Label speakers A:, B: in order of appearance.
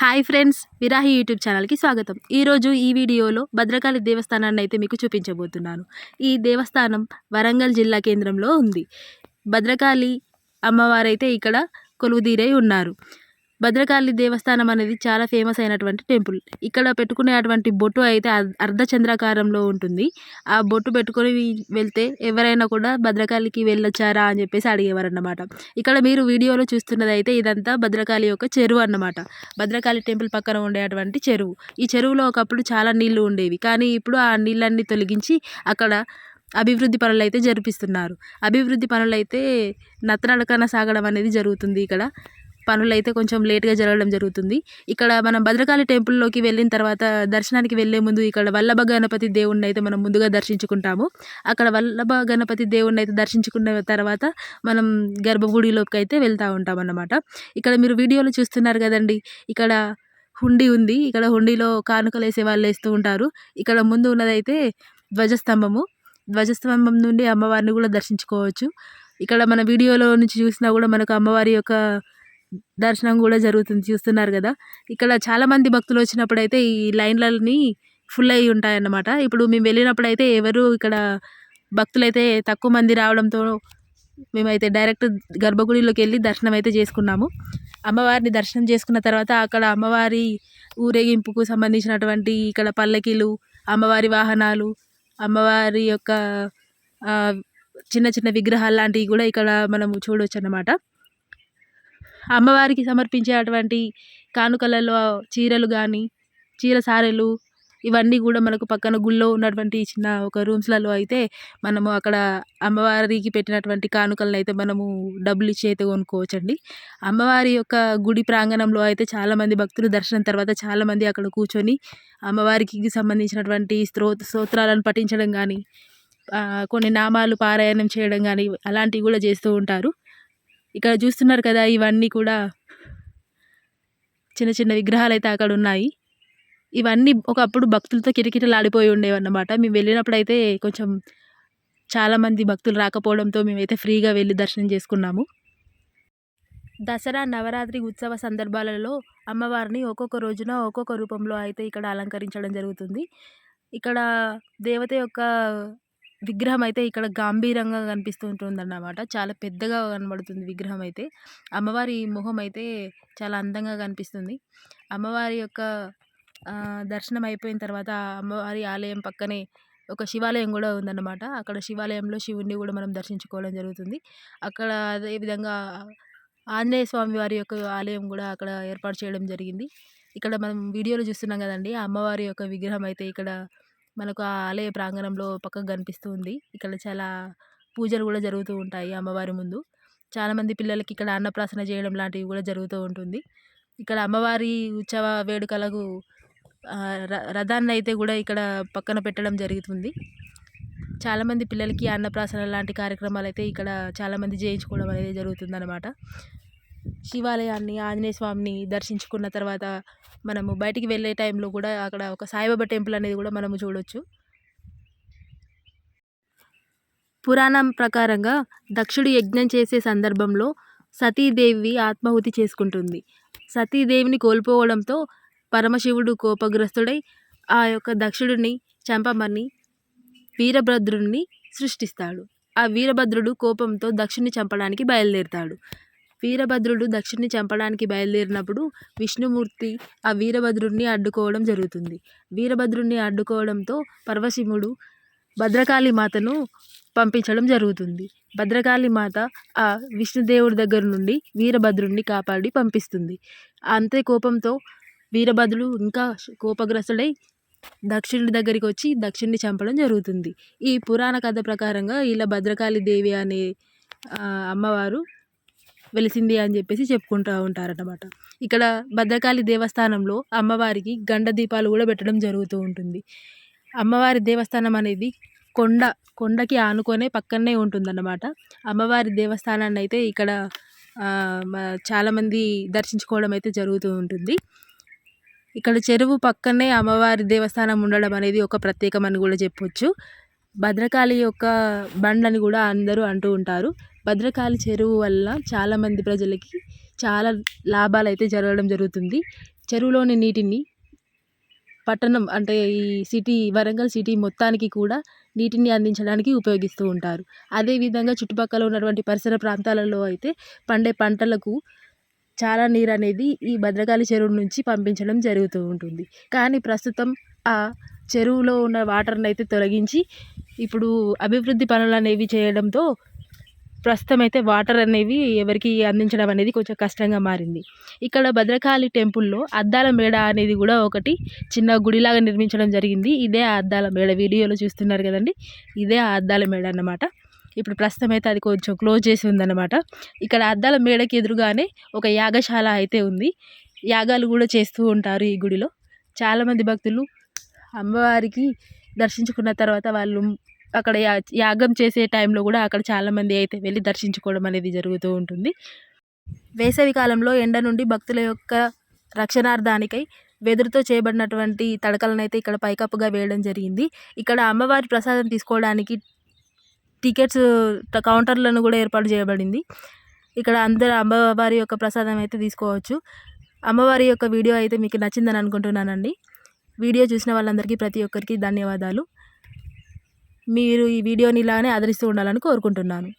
A: Hi friends, విరాహి YouTube ఛానల్కి స్వాగతం. ఈరోజు ఈ వీడియోలో భద్రకాళి దేవస్థానాన్ని అయితే మీకు చూపించబోతున్నాను. ఈ దేవస్థానం వరంగల్ జిల్లా కేంద్రంలో ఉంది. భద్రకాళి అమ్మవారైతే ఇక్కడ కొలువుదీరై ఉన్నారు. భద్రకాళి దేవస్థానం అనేది చాలా ఫేమస్ అయినటువంటి టెంపుల్. ఇక్కడ పెట్టుకునేటువంటి బొట్టు అయితే అర్ధచంద్రాకారంలో ఉంటుంది. ఆ బొట్టు పెట్టుకొని వెళ్తే ఎవరైనా కూడా భద్రకాళికి వెళ్ళొచ్చారా అని చెప్పేసి అడిగేవారన్నమాట. ఇక్కడ మీరు వీడియోలో చూస్తున్నది అయితే ఇదంతా భద్రకాళి యొక్క చెరువు అన్నమాట. భద్రకాళి టెంపుల్ పక్కన ఉండేటువంటి చెరువు. ఈ చెరువులో ఒకప్పుడు చాలా నీళ్లు ఉండేవి, కానీ ఇప్పుడు ఆ నీళ్ళన్నీ తొలగించి అక్కడ అభివృద్ధి పనులైతే జరిపిస్తున్నారు. అభివృద్ధి పనులైతే నత్తనడకన సాగడం అనేది జరుగుతుంది. ఇక్కడ పనులైతే కొంచెం లేట్గా జరగడం జరుగుతుంది. ఇక్కడ మనం భద్రకాళి టెంపుల్లోకి వెళ్ళిన తర్వాత దర్శనానికి వెళ్ళే ముందు ఇక్కడ వల్లభ గణపతి దేవుణ్ణి అయితే మనం ముందుగా దర్శించుకుంటాము. అక్కడ వల్లభ గణపతి దేవుణ్ణి అయితే దర్శించుకున్న తర్వాత మనం గర్భగుడిలోకి అయితే వెళ్తూ ఉంటాం అన్నమాట. ఇక్కడ మీరు వీడియోలో చూస్తున్నారు కదండి, ఇక్కడ హుండీ ఉంది. ఇక్కడ హుండీలో కానుకలు వేసే వాళ్ళు వేస్తూ ఉంటారు. ఇక్కడ ముందు ఉన్నదైతే ధ్వజస్తంభము. ధ్వజస్తంభం నుండి అమ్మవారిని కూడా దర్శించుకోవచ్చు. ఇక్కడ మన వీడియోలో నుంచి చూసినా కూడా మనకు అమ్మవారి యొక్క దర్శనం కూడా జరుగుతుంది, చూస్తున్నారు కదా. ఇక్కడ చాలామంది భక్తులు వచ్చినప్పుడు అయితే ఈ లైన్లని ఫుల్ అయ్యి ఉంటాయన్నమాట. ఇప్పుడు మేము వెళ్ళినప్పుడు అయితే ఎవరు ఇక్కడ భక్తులైతే తక్కువ మంది రావడంతో మేమైతే డైరెక్ట్ గర్భగుడిలోకి వెళ్ళి దర్శనం అయితే చేసుకున్నాము. అమ్మవారిని దర్శనం చేసుకున్న తర్వాత అక్కడ అమ్మవారి ఊరేగింపుకు సంబంధించినటువంటి ఇక్కడ పల్లకీలు, అమ్మవారి వాహనాలు, అమ్మవారి యొక్క చిన్న చిన్న విగ్రహాలు లాంటివి కూడా ఇక్కడ మనము చూడవచ్చు అన్నమాట. అమ్మవారికి సమర్పించేటువంటి కానుకలలో చీరలు కానీ, చీర సారెలు ఇవన్నీ కూడా మనకు పక్కన గుళ్ళో ఉన్నటువంటి చిన్న ఒక రూమ్స్లలో అయితే మనము అక్కడ అమ్మవారికి పెట్టినటువంటి కానుకలను అయితే మనము డబ్బులు ఇచ్చి అయితే కొనుక్కోవచ్చండి. అమ్మవారి యొక్క గుడి ప్రాంగణంలో అయితే చాలామంది భక్తులు దర్శనం తర్వాత చాలామంది అక్కడ కూర్చొని అమ్మవారికి సంబంధించినటువంటి స్తోత్రాలను పఠించడం కానీ, కొన్ని నామాలు పారాయణం చేయడం కానీ అలాంటివి కూడా చేస్తూ ఉంటారు. ఇక్కడ చూస్తున్నారు కదా, ఇవన్నీ కూడా చిన్న చిన్న విగ్రహాలు అయితే అక్కడ ఉన్నాయి. ఇవన్నీ ఒకప్పుడు భక్తులతో కిటకిటలాడిపోయి ఉండేవన్నమాట. మేము వెళ్ళినప్పుడు అయితే కొంచెం చాలామంది భక్తులు రాకపోవడంతో మేమైతే ఫ్రీగా వెళ్ళి దర్శనం చేసుకున్నాము. దసరా, నవరాత్రి ఉత్సవ సందర్భాలలో అమ్మవారిని ఒక్కొక్క రోజున ఒక్కొక్క రూపంలో అయితే ఇక్కడ అలంకరించడం జరుగుతుంది. ఇక్కడ దేవత యొక్క విగ్రహం అయితే ఇక్కడ గాంభీరంగా కనిపిస్తూ ఉంటుందన్నమాట. చాలా పెద్దగా కనబడుతుంది విగ్రహం అయితే. అమ్మవారి మొహం అయితే చాలా అందంగా కనిపిస్తుంది. అమ్మవారి యొక్క దర్శనం అయిపోయిన తర్వాత అమ్మవారి ఆలయం పక్కనే ఒక శివాలయం కూడా ఉందన్నమాట. అక్కడ శివాలయంలో శివుణ్ణి కూడా మనం దర్శించుకోవడం జరుగుతుంది. అక్కడ అదేవిధంగా ఆంజనేయ స్వామి వారి యొక్క ఆలయం కూడా అక్కడ ఏర్పాటు చేయడం జరిగింది. ఇక్కడ మనం వీడియోలో చూస్తున్నాం కదండి, అమ్మవారి యొక్క విగ్రహం అయితే ఇక్కడ మనకు ఆ ఆలయ ప్రాంగణంలో పక్కకు కనిపిస్తూ ఉంది. ఇక్కడ చాలా పూజలు కూడా జరుగుతూ ఉంటాయి అమ్మవారి ముందు. చాలామంది పిల్లలకి ఇక్కడ అన్నప్రాసన చేయడం లాంటివి కూడా జరుగుతూ ఉంటుంది. ఇక్కడ అమ్మవారి ఉత్సవ వేడుకలకు రథాన్ని అయితే కూడా ఇక్కడ పక్కన పెట్టడం జరుగుతుంది. చాలామంది పిల్లలకి అన్నప్రాసన లాంటి కార్యక్రమాలు అయితే ఇక్కడ చాలామంది చేయించుకోవడం అనేది జరుగుతుందన్నమాట. శివాలయాన్ని, ఆంజనేయ స్వామిని దర్శించుకున్న తర్వాత మనము బయటికి వెళ్ళే టైంలో కూడా అక్కడ ఒక సాయిబాబా టెంపుల్ అనేది కూడా మనము చూడవచ్చు. పురాణం ప్రకారంగా దక్షుడు యజ్ఞం చేసే సందర్భంలో సతీదేవి ఆత్మాహుతి చేసుకుంటుంది. సతీదేవిని కోల్పోవడంతో పరమశివుడు కోపగ్రస్తుడై ఆ యొక్క దక్షుడిని చంపమని వీరభద్రుడిని సృష్టిస్తాడు. ఆ వీరభద్రుడు కోపంతో దక్షుడిని చంపడానికి బయలుదేరుతాడు. వీరభద్రుడు దక్షుడిని చంపడానికి బయలుదేరినప్పుడు విష్ణుమూర్తి ఆ వీరభద్రుడిని అడ్డుకోవడం జరుగుతుంది. వీరభద్రుడిని అడ్డుకోవడంతో పరమశివుడు భద్రకాళి మాతను పంపించడం జరుగుతుంది. భద్రకాళి మాత ఆ విష్ణుదేవుడి దగ్గర నుండి వీరభద్రుడిని కాపాడి పంపిస్తుంది. అంతే కోపంతో వీరభద్రుడు ఇంకా కోపగ్రస్తుడై దక్షుడి దగ్గరికి వచ్చి దక్షుడిని చంపడం జరుగుతుంది. ఈ పురాణ కథ ప్రకారంగా ఇలా భద్రకాళి దేవి అనే అమ్మవారు వెలిసింది అని చెప్పేసి చెప్పుకుంటూ ఉంటారన్నమాట. ఇక్కడ భద్రకాళి దేవస్థానంలో అమ్మవారికి గండ దీపాలు కూడా పెట్టడం జరుగుతూ ఉంటుంది. అమ్మవారి దేవస్థానం అనేది కొండకి ఆనుకొనే పక్కనే ఉంటుందన్నమాట. అమ్మవారి దేవస్థానాన్ని అయితే ఇక్కడ చాలామంది దర్శించుకోవడం అయితే జరుగుతూ ఉంటుంది. ఇక్కడ చెరువు పక్కనే అమ్మవారి దేవస్థానం ఉండడం అనేది ఒక ప్రత్యేకమని కూడా చెప్పొచ్చు. భద్రకాళి యొక్క బండ్ అని కూడా అందరూ అంటూ ఉంటారు. భద్రకాళి చెరువు వల్ల చాలామంది ప్రజలకి చాలా లాభాలైతే జరగడం జరుగుతుంది. చెరువులోని నీటిని పట్టణం అంటే ఈ సిటీ వరంగల్ సిటీ మొత్తానికి కూడా నీటిని అందించడానికి ఉపయోగిస్తూ ఉంటారు. అదేవిధంగా చుట్టుపక్కల ఉన్నటువంటి పరిసర ప్రాంతాలలో అయితే పండే పంటలకు చాలా నీరు అనేది ఈ భద్రకాళి చెరువు నుంచి పంపించడం జరుగుతూ ఉంటుంది. కానీ ప్రస్తుతం ఆ చెరువులో ఉన్న వాటర్ని అయితే తొలగించి ఇప్పుడు అభివృద్ధి పనులు అనేవి చేయడంతో ప్రస్తుతం అయితే వాటర్ అనేవి ఎవరికి అందించడం అనేది కొంచెం కష్టంగా మారింది. ఇక్కడ భద్రకాళి టెంపుల్లో అద్దాల మేడ అనేది కూడా ఒకటి చిన్న గుడిలాగా నిర్మించడం జరిగింది. ఇదే ఆ అద్దాల మేడ, వీడియోలో చూస్తున్నారు కదండి, ఇదే ఆ అద్దాల మేడ అన్నమాట. ఇప్పుడు ప్రస్తుతం అయితే అది కొంచెం క్లోజ్ చేసి ఉందన్నమాట. ఇక్కడ అద్దాల మేడకి ఎదురుగానే ఒక యాగశాల అయితే ఉంది. యాగాలు కూడా చేస్తూ ఉంటారు ఈ గుడిలో. చాలామంది భక్తులు అమ్మవారికి దర్శించుకున్న తర్వాత వాళ్ళు అక్కడ యాగం చేసే టైంలో కూడా అక్కడ చాలామంది అయితే వెళ్ళి దర్శించుకోవడం అనేది జరుగుతూ ఉంటుంది. వేసవి కాలంలో ఎండ నుండి భక్తుల యొక్క రక్షణార్థానికై వెదురుతో చేయబడినటువంటి తడకలను అయితే ఇక్కడ పైకప్పుగా వేయడం జరిగింది. ఇక్కడ అమ్మవారి ప్రసాదం తీసుకోవడానికి టికెట్స్ కౌంటర్లను కూడా ఏర్పాటు చేయబడింది. ఇక్కడ అందరూ అమ్మవారి యొక్క ప్రసాదం అయితే తీసుకోవచ్చు. అమ్మవారి యొక్క వీడియో అయితే మీకు నచ్చిందని అనుకుంటున్నానండి. వీడియో చూసిన వాళ్ళందరికీ ప్రతి ఒక్కరికి ధన్యవాదాలు. మీరు ఈ వీడియోని ఇలానే ఆదరిస్తూ ఉండాలని కోరుకుంటున్నాను.